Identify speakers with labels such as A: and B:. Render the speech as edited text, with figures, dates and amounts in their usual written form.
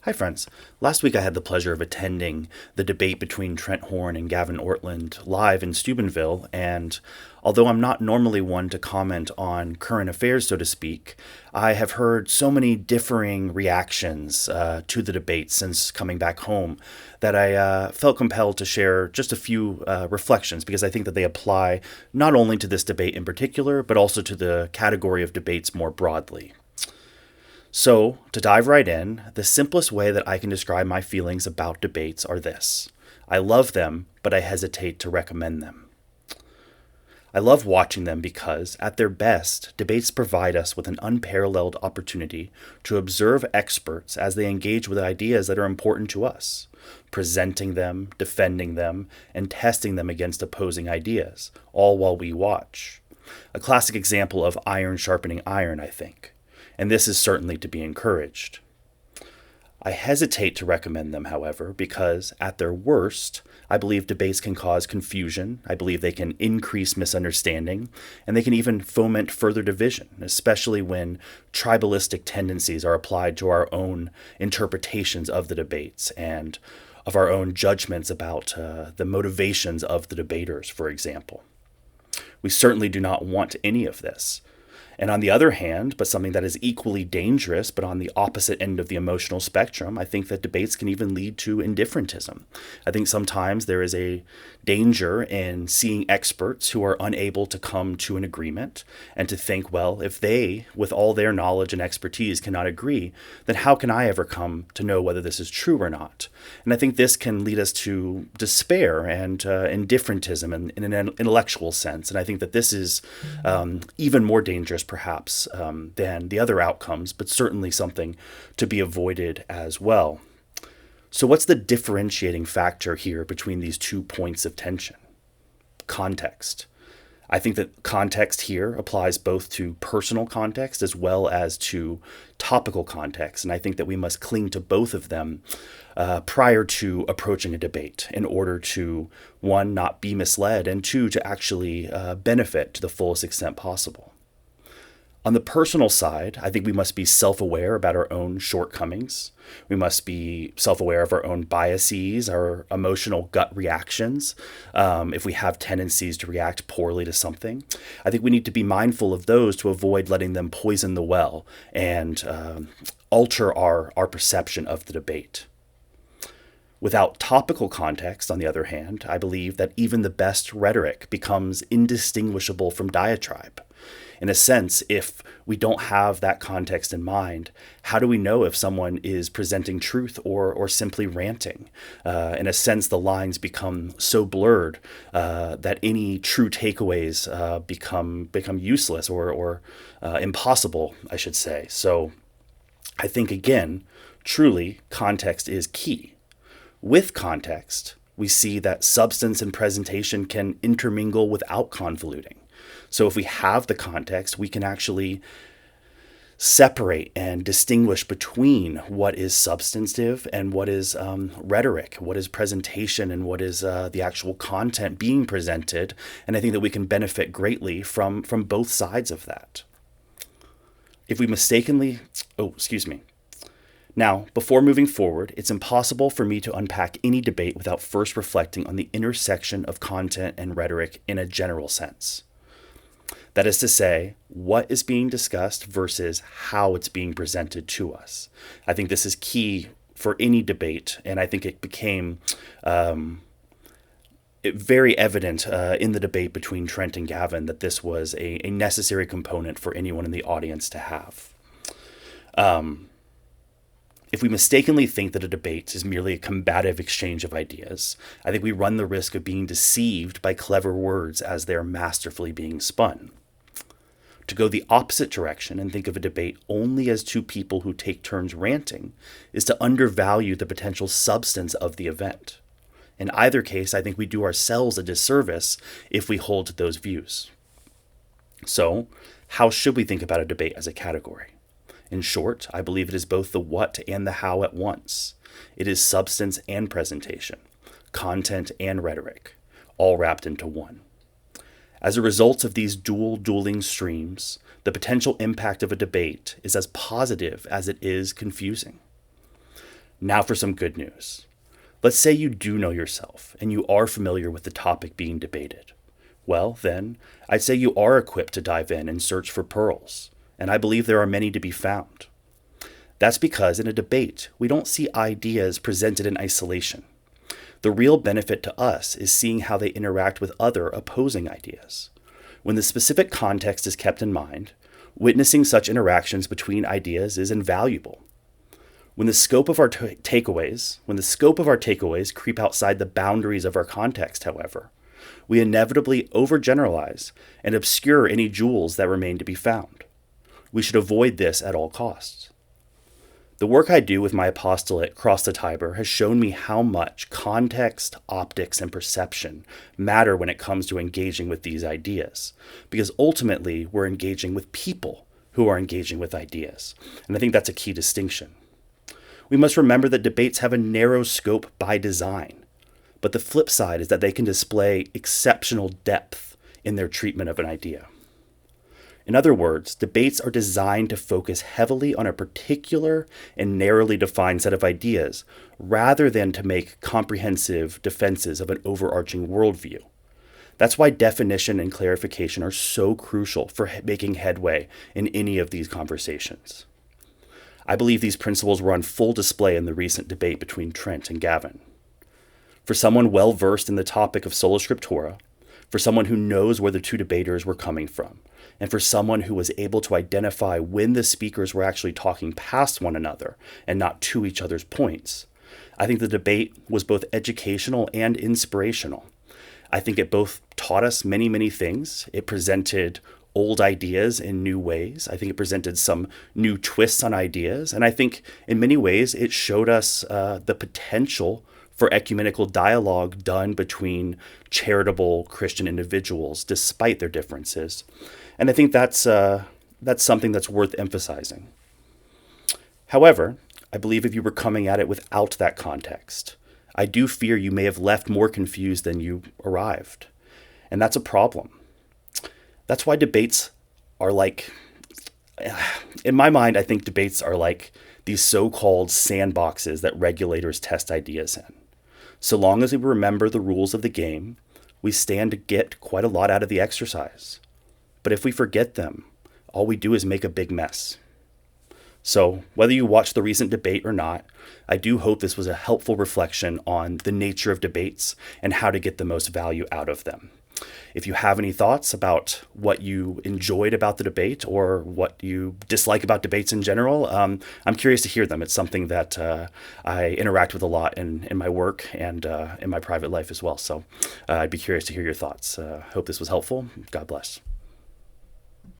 A: Hi, friends. Last week I had the pleasure of attending the debate between Trent and Gavin Ortlund live in Steubenville, and although I'm not normally one to comment on current affairs, so to speak, I have heard so many differing reactions to the debate since coming back home that I felt compelled to share just a few reflections because I think that they apply not only to this debate in particular, but also to the category of debates more broadly. So, to dive right in, the simplest way that I can describe my feelings about debates are this: I love them, but I hesitate to recommend them. I love watching them because, at their best, debates provide us with an unparalleled opportunity to observe experts as they engage with ideas that are important to us, presenting them, defending them, and testing them against opposing ideas, all while we watch. A classic example of iron sharpening iron, I think. And this is certainly to be encouraged. I hesitate to recommend them, however, because at their worst, I believe debates can cause confusion, I believe they can increase misunderstanding, and they can even foment further division, especially when tribalistic tendencies are applied to our own interpretations of the debates and of our own judgments about the motivations of the debaters, for example. We certainly do not want any of this. And on the other hand, but something that is equally dangerous, but on the opposite end of the emotional spectrum, I think that debates can even lead to indifferentism. I think sometimes there is a danger in seeing experts who are unable to come to an agreement and to think, well, if they, with all their knowledge and expertise, cannot agree, then how can I ever come to know whether this is true or not? And I think this can lead us to despair and indifferentism in an intellectual sense. And I think that this is even more dangerous, perhaps, than the other outcomes, but certainly something to be avoided as well. So what's the differentiating factor here between these 2 points of tension? Context. I think that context here applies both to personal context as well as to topical context. And I think that we must cling to both of them prior to approaching a debate in order to, one, not be misled, and two, to actually benefit to the fullest extent possible. On the personal side, I think we must be self-aware about our own shortcomings. We must be self-aware of our own biases, our emotional gut reactions, if we have tendencies to react poorly to something. I think we need to be mindful of those to avoid letting them poison the well and alter our perception of the debate. Without topical context, on the other hand, I believe that even the best rhetoric becomes indistinguishable from diatribe. In a sense, if we don't have that context in mind, how do we know if someone is presenting truth or simply ranting? In a sense, the lines become so blurred that any true takeaways become useless or impossible, I should say. So I think, again, truly, context is key. With context, we see that substance and presentation can intermingle without convoluting. So if we have the context, we can actually separate and distinguish between what is substantive and what is rhetoric, what is presentation, and what is the actual content being presented. And I think that we can benefit greatly from both sides of that. If we Now, before moving forward, it's impossible for me to unpack any debate without first reflecting on the intersection of content and rhetoric in a general sense. That is to say, what is being discussed versus how it's being presented to us. I think this is key for any debate, and I think it became very evident in the debate between Trent and Gavin that this was a necessary component for anyone in the audience to have. If we mistakenly think that a debate is merely a combative exchange of ideas, I think we run the risk of being deceived by clever words as they're masterfully being spun. To go the opposite direction and think of a debate only as two people who take turns ranting is to undervalue the potential substance of the event. In either case, I think we do ourselves a disservice if we hold to those views. So, how should we think about a debate as a category? In short, I believe it is both the what and the how at once. It is substance and presentation, content and rhetoric, all wrapped into one. As a result of these dueling streams, the potential impact of a debate is as positive as it is confusing. Now for some good news. Let's say you do know yourself and you are familiar with the topic being debated. Well, then, I'd say you are equipped to dive in and search for pearls, and I believe there are many to be found. That's because in a debate, we don't see ideas presented in isolation. The real benefit to us is seeing how they interact with other opposing ideas. When the specific context is kept in mind, witnessing such interactions between ideas is invaluable. When the scope of our takeaways creep outside the boundaries of our context, however, we inevitably overgeneralize and obscure any jewels that remain to be found. We should avoid this at all costs. The work I do with my apostolate across the Tiber has shown me how much context, optics, and perception matter when it comes to engaging with these ideas, because ultimately we're engaging with people who are engaging with ideas, and I think that's a key distinction. We must remember that debates have a narrow scope by design, but the flip side is that they can display exceptional depth in their treatment of an idea. In other words, debates are designed to focus heavily on a particular and narrowly defined set of ideas, rather than to make comprehensive defenses of an overarching worldview. That's why definition and clarification are so crucial for making headway in any of these conversations. I believe these principles were on full display in the recent debate between Trent and Gavin. For someone well versed in the topic of Sola Scriptura, for someone who knows where the two debaters were coming from, and for someone who was able to identify when the speakers were actually talking past one another and not to each other's points, I think the debate was both educational and inspirational. I think it both taught us many, many things. It presented old ideas in new ways. I think it presented some new twists on ideas. And I think in many ways it showed us the potential for ecumenical dialogue done between charitable Christian individuals despite their differences. And I think that's something that's worth emphasizing. However, I believe if you were coming at it without that context, I do fear you may have left more confused than you arrived. And that's a problem. That's why debates are in my mind, I think debates are like these so-called sandboxes that regulators test ideas in. So long as we remember the rules of the game, we stand to get quite a lot out of the exercise. But if we forget them, all we do is make a big mess. So whether you watched the recent debate or not, I do hope this was a helpful reflection on the nature of debates and how to get the most value out of them. If you have any thoughts about what you enjoyed about the debate or what you dislike about debates in general, I'm curious to hear them. It's something that I interact with a lot in my work and in my private life as well. So I'd be curious to hear your thoughts. Hope this was helpful. God bless.